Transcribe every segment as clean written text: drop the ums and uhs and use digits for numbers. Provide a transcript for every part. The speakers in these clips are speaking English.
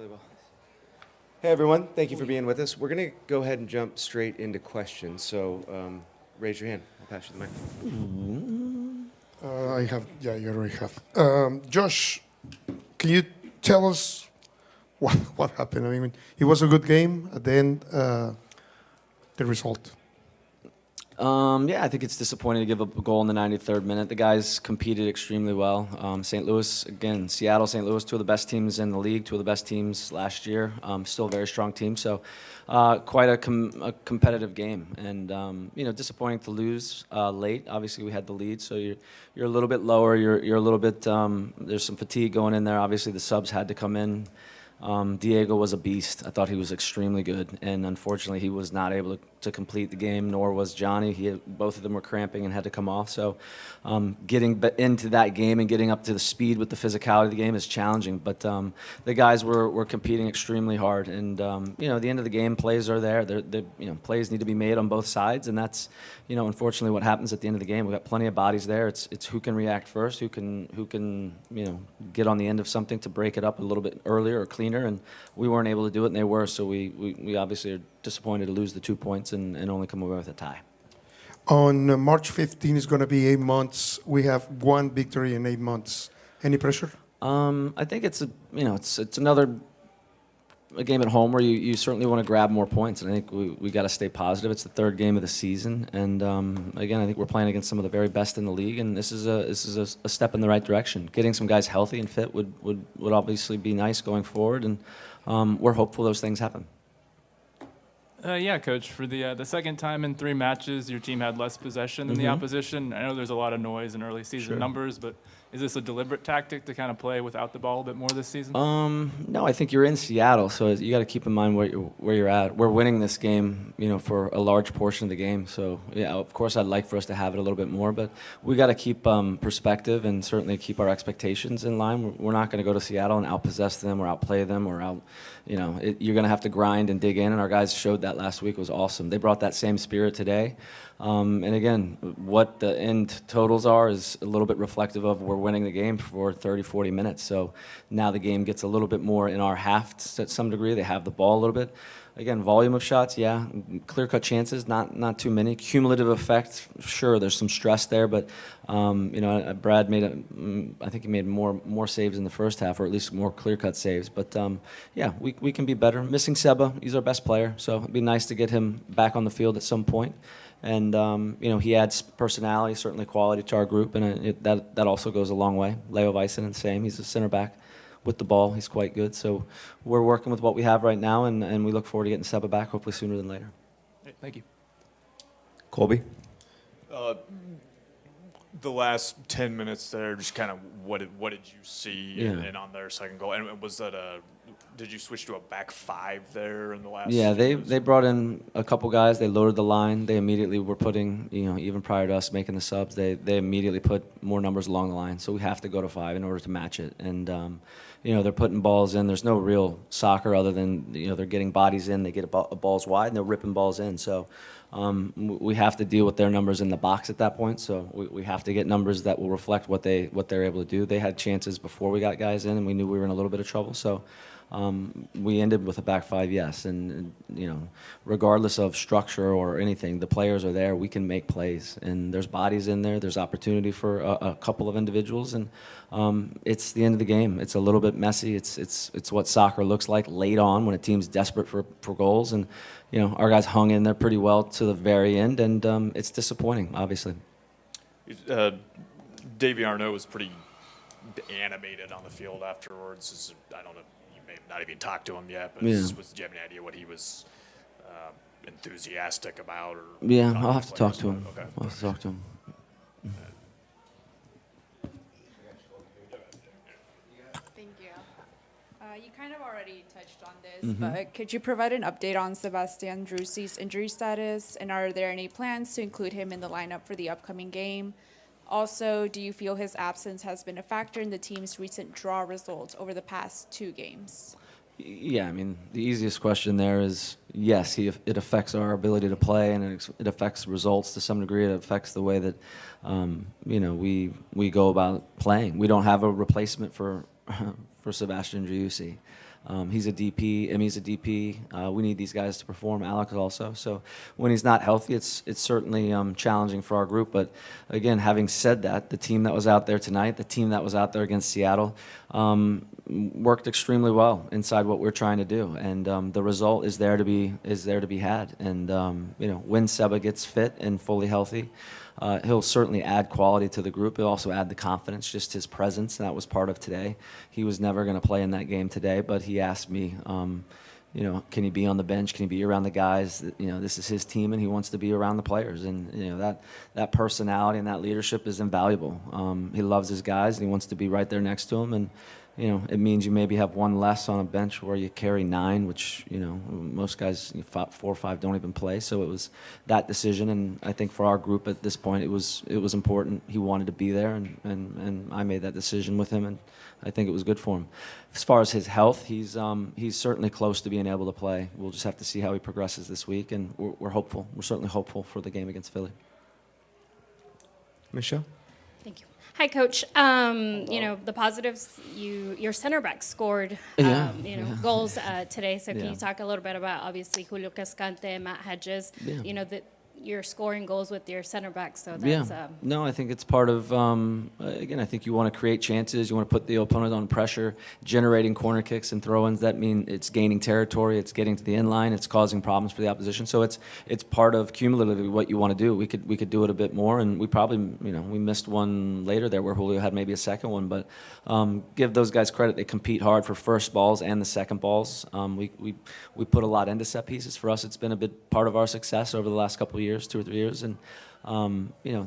play ball. Hey everyone, thank you for being with us. We're going to go ahead and jump straight into questions. So raise your hand. I'll pass you the mic. I have, yeah, you already have. Josh, can you tell us what happened? I mean, it was a good game. At the end, the result. Yeah, I think it's disappointing to give up a goal in the 93rd minute. The guys competed extremely well. St. Louis, again, Seattle, St. Louis, two of the best teams in the league, two of the best teams last year. Still a very strong team. So quite a competitive game. And, disappointing to lose late. Obviously, we had the lead, so you're a little bit lower. You're a little bit, there's some fatigue going in there. Obviously, the subs had to come in. Diego was a beast. I thought he was extremely good, and unfortunately, he was not able to complete the game. Nor was Johnny. Both of them were cramping and had to come off. So, getting into that game and getting up to the speed with the physicality of the game is challenging. But the guys were competing extremely hard, and at the end of the game, plays are there. Plays need to be made on both sides, and that's unfortunately what happens at the end of the game. We've got plenty of bodies there. It's who can react first, who can get on the end of something to break it up a little bit earlier or cleaner. And we weren't able to do it, and they were. So we obviously are disappointed to lose the 2 points and only come away with a tie. On March 15 is going to be 8 months. We have one victory in 8 months. Any pressure? I think it's another game at home where you certainly want to grab more points, and I think we got to stay positive. It's the third game of the season, and again, I think we're playing against some of the very best in the league, and this is a step in the right direction. Getting some guys healthy and fit would obviously be nice going forward, and we're hopeful those things happen. Yeah, Coach. For the second time in 3 matches, your team had less possession than the opposition. I know there's a lot of noise in early season numbers, but is this a deliberate tactic to kind of play without the ball a bit more this season? No, I think you're in Seattle, so you got to keep in mind where you're at. We're winning this game, for a large portion of the game. So yeah, of course, I'd like for us to have it a little bit more, but we got to keep perspective and certainly keep our expectations in line. We're not going to go to Seattle and outpossess them or outplay them or out. You're going to have to grind and dig in, and our guys showed that last week. It was awesome. They brought that same spirit today. And again, what the end totals are is a little bit reflective of we're winning the game for 30, 40 minutes. So now the game gets a little bit more in our half to some degree. They have the ball a little bit. Again, volume of shots, yeah. Clear-cut chances, not too many. Cumulative effect, sure, there's some stress there, but Brad I think he made more saves in the first half, or at least more clear-cut saves. But yeah, we can be better. Missing Seba, he's our best player, so it'd be nice to get him back on the field at some point. And he adds personality, certainly quality to our group, and that also goes a long way. Leo Väisänen, same. He's a center back with the ball. He's quite good. So we're working with what we have right now, and we look forward to getting Seba back hopefully sooner than later. Thank you. Colby? The last 10 minutes there, just kind of what did you see in on their second goal? And was that did you switch to a back 5 there in the last? Yeah, they brought in a couple guys. They loaded the line. They immediately were putting, even prior to us making the subs, they immediately put more numbers along the line. So we have to go to 5 in order to match it. And they're putting balls in. There's no real soccer other than they're getting bodies in. They get balls wide and they're ripping balls in. So we have to deal with their numbers in the box at that point. So we have to get numbers that will reflect what they're able to do. They had chances before we got guys in, and we knew we were in a little bit of trouble. So we ended with a back 5, yes. And regardless of structure or anything, the players are there. We can make plays, and there's bodies in there. There's opportunity for a couple of individuals, and it's the end of the game. It's a little bit messy. It's what soccer looks like late on when a team's desperate for goals, and our guys hung in there pretty well to the very end, and it's disappointing, obviously. Davy Arnaud was pretty animated on the field afterwards. I don't know, you may have not even talked to him yet, but do you have any idea what he was enthusiastic about? I'll have to talk to him. Okay. I'll have to talk to him. Thank you. You kind of already touched on this, but could you provide an update on Sebastian Drusi's injury status, and are there any plans to include him in the lineup for the upcoming game? Also, do you feel his absence has been a factor in the team's recent draw results over the past 2 games? Yeah, I mean, the easiest question there is yes, it affects our ability to play, and it affects results to some degree. It affects the way that we go about playing. We don't have a replacement for Sebastian Driussi. He's a DP, Emmy's a DP. We need these guys to perform. Alex also. So when he's not healthy, it's certainly challenging for our group. But again, having said that, the team that was out there tonight, the team that was out there against Seattle, worked extremely well inside what we're trying to do, and the result is there to be had. And when Seba gets fit and fully healthy, he'll certainly add quality to the group. He'll also add the confidence, just his presence, and that was part of today. He was never going to play in that game today, but he asked me, can he be on the bench? Can he be around the guys? This is his team, and he wants to be around the players. And that personality and that leadership is invaluable. He loves his guys, and he wants to be right there next to them. And it means you maybe have one less on a bench where you carry 9, which, most guys, 4 or 5 don't even play. So it was that decision, and I think for our group at this point, it was important. He wanted to be there, and I made that decision with him, and I think it was good for him. As far as his health, he's certainly close to being able to play. We'll just have to see how he progresses this week, and we're hopeful. We're certainly hopeful for the game against Philly. Michelle? Thank you. Hi, Coach. The positives, your center back scored, goals today. So can you talk a little bit about, obviously, Julio Cascante, Matt Hedges, that you're scoring goals with your center back. So that's... No, I think it's part of, again, I think you want to create chances. You want to put the opponent on pressure, generating corner kicks and throw-ins. That mean it's gaining territory, it's getting to the end line, it's causing problems for the opposition. So it's part of cumulatively what you want to do. We could do it a bit more, and we probably, we missed one later there where Julio had maybe a second one. But give those guys credit. They compete hard for first balls and the second balls. We put a lot into set pieces. For us, it's been a big part of our success over the last couple of years. 2 or 3 years, and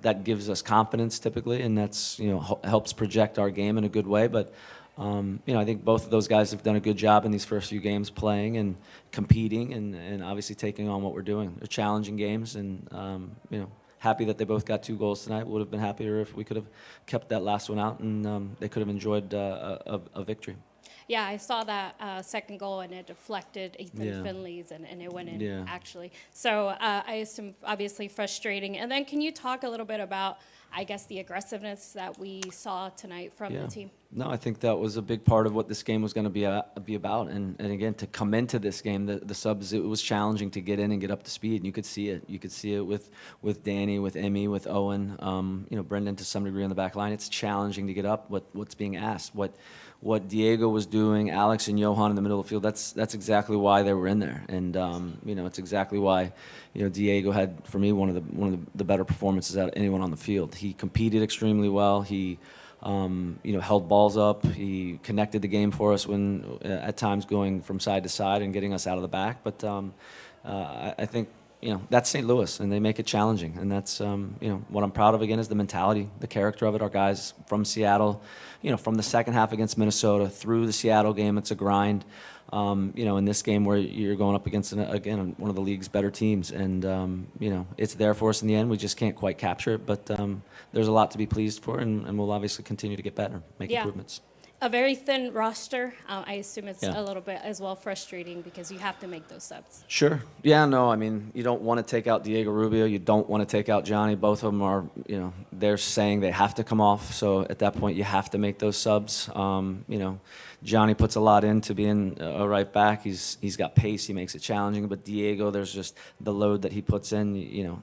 that gives us confidence typically, and that's helps project our game in a good way. But I think both of those guys have done a good job in these first few games, playing and competing, and obviously taking on what we're doing. They're challenging games, and happy that they both got 2 goals tonight. Would have been happier if we could have kept that last one out, and they could have enjoyed a victory. Yeah, I saw that second goal, and it deflected Ethan Finley's, and it went in, actually. So I assume, obviously, frustrating. And then can you talk a little bit about, I guess, the aggressiveness that we saw tonight from the team? No, I think that was a big part of what this game was going to be about. And again, to come into this game, the subs, it was challenging to get in and get up to speed. And you could see it. You could see it with Danny, with Emmy, with Owen, Brendan to some degree on the back line. It's challenging to get up. What's being asked, what Diego was doing, Alex and Johan in the middle of the field, that's exactly why they were in there. And, it's exactly why, Diego had, for me, one of the better performances out of anyone on the field. He competed extremely well. He, held balls up. He connected the game for us when, at times, going from side to side and getting us out of the back. But I think, that's St. Louis, and they make it challenging. And that's, what I'm proud of, again, is the mentality, the character of it. Our guys from Seattle, from the second half against Minnesota through the Seattle game, it's a grind. In this game where you're going up against, again, one of the league's better teams. And, it's there for us in the end. We just can't quite capture it. But there's a lot to be pleased for, and we'll obviously continue to get better, make improvements. A very thin roster. I assume it's a little bit as well frustrating because you have to make those subs. Sure. Yeah, no, I mean, you don't want to take out Diego Rubio. You don't want to take out Johnny. Both of them are, they're saying they have to come off. So at that point, you have to make those subs. Johnny puts a lot into being a right back. He's got pace. He makes it challenging. But Diego, there's just the load that he puts in.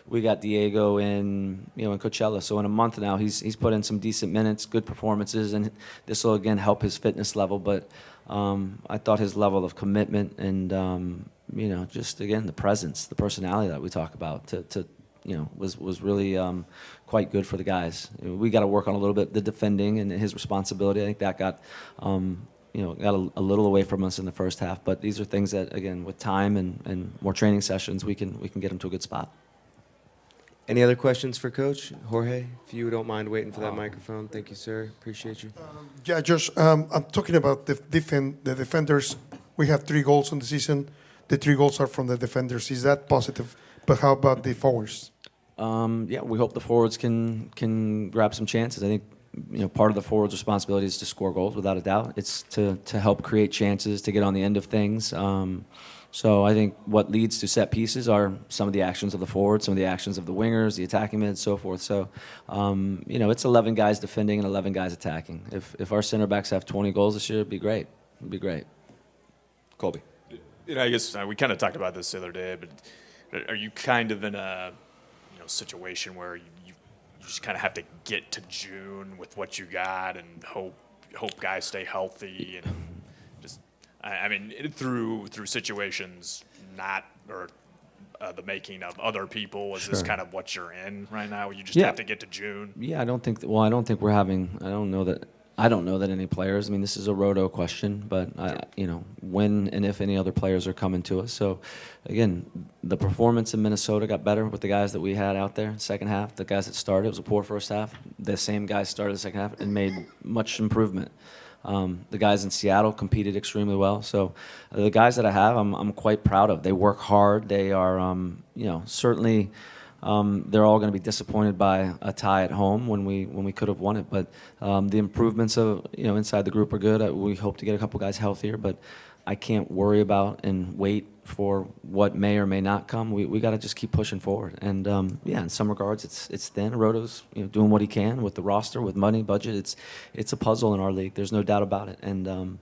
We got Diego in Coachella. So in a month now, he's put in some decent minutes, good performances, and this will again help his fitness level. But I thought his level of commitment and just again the presence, the personality that we talk about was really quite good for the guys. We got to work on a little bit the defending and his responsibility. I think that got a little away from us in the first half. But these are things that, again, with time and more training sessions, we can get him to a good spot. Any other questions for Coach? Jorge, if you don't mind waiting for that microphone. Thank you, sir. Appreciate you. Yeah, Josh, I'm talking about the defenders. We have 3 goals on the season. The 3 goals are from the defenders. Is that positive? But how about the forwards? We hope the forwards can grab some chances. I think part of the forwards' responsibility is to score goals, without a doubt. It's to help create chances, to get on the end of things. So I think what leads to set pieces are some of the actions of the forwards, some of the actions of the wingers, the attacking mids, so forth. So it's 11 guys defending and 11 guys attacking. If our center backs have 20 goals this year, it'd be great. It'd be great. Colby. I guess we kind of talked about this the other day, but are you kind of in a situation where you just kind of have to get to June with what you got and hope guys stay healthy and just I mean through situations not or the making of other people? Is this kind of what you're in right now? You just have to get to June. Yeah, I don't think we're having. I don't know that any players. I mean, this is a roto question, but when and if any other players are coming to us. So, again, the performance in Minnesota got better with the guys that we had out there. Second half, the guys that started, it was a poor first half. The same guys started the second half and made much improvement. The guys in Seattle competed extremely well. So, the guys that I have, I'm quite proud of. They work hard. They are, certainly. They're all going to be disappointed by a tie at home when we could have won it. But the improvements of inside the group are good. We hope to get a couple guys healthier, but I can't worry about and wait for what may or may not come. We got to just keep pushing forward. And in some regards, it's thin. Roto's doing what he can with the roster, with money, budget. It's a puzzle in our league. There's no doubt about it. And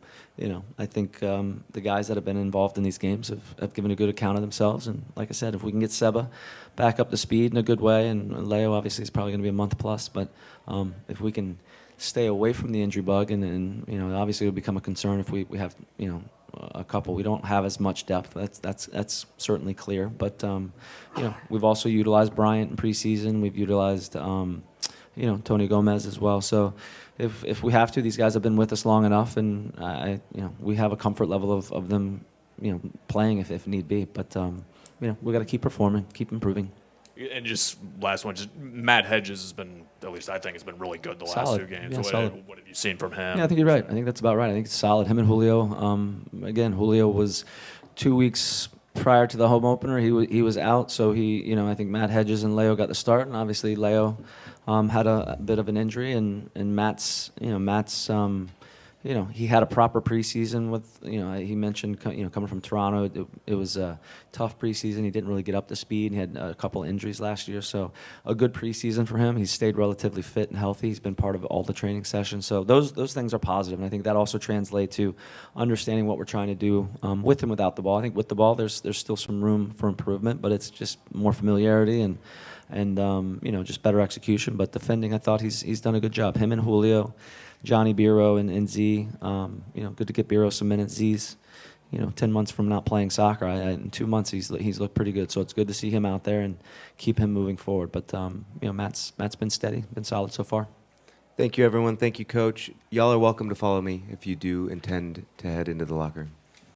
I think the guys that have been involved in these games have given a good account of themselves. And like I said, if we can get Seba back up to speed in a good way, and Leo obviously is probably going to be a month plus, but if we can stay away from the injury bug, and obviously it'll become a concern if we have a couple. We don't have as much depth. That's certainly clear. But we've also utilized Bryant in preseason. We've utilized Tony Gomez as well. So if we have to, these guys have been with us long enough, and we have a comfort level of them playing if need be. But we got to keep performing, keep improving. And just last one, just Matt Hedges has been, at least I think, has been really good the last two games. Yeah, what have you seen from him? Yeah, I think you're right. I think that's about right. I think it's solid. Him and Julio. Again, Julio was 2 weeks prior to the home opener. He was out, so I think Matt Hedges and Leo got the start, and obviously Leo had a bit of an injury, and Matt's he had a proper preseason with, he mentioned, coming from Toronto, it was a tough preseason. He didn't really get up to speed. He had a couple injuries last year, so a good preseason for him. He's stayed relatively fit and healthy. He's been part of all the training sessions. So those things are positive, and I think that also translates to understanding what we're trying to do with and without the ball. I think with the ball, there's still some room for improvement, but it's just more familiarity and just better execution. But defending, I thought he's done a good job. Him and Julio, Johnny Biro and Z, good to get Biro some minutes. Z's, 10 months from not playing soccer, in 2 months he's looked pretty good. So it's good to see him out there and keep him moving forward. But Matt's been steady, been solid so far. Thank you, everyone. Thank you, Coach. Y'all are welcome to follow me if you do intend to head into the locker room.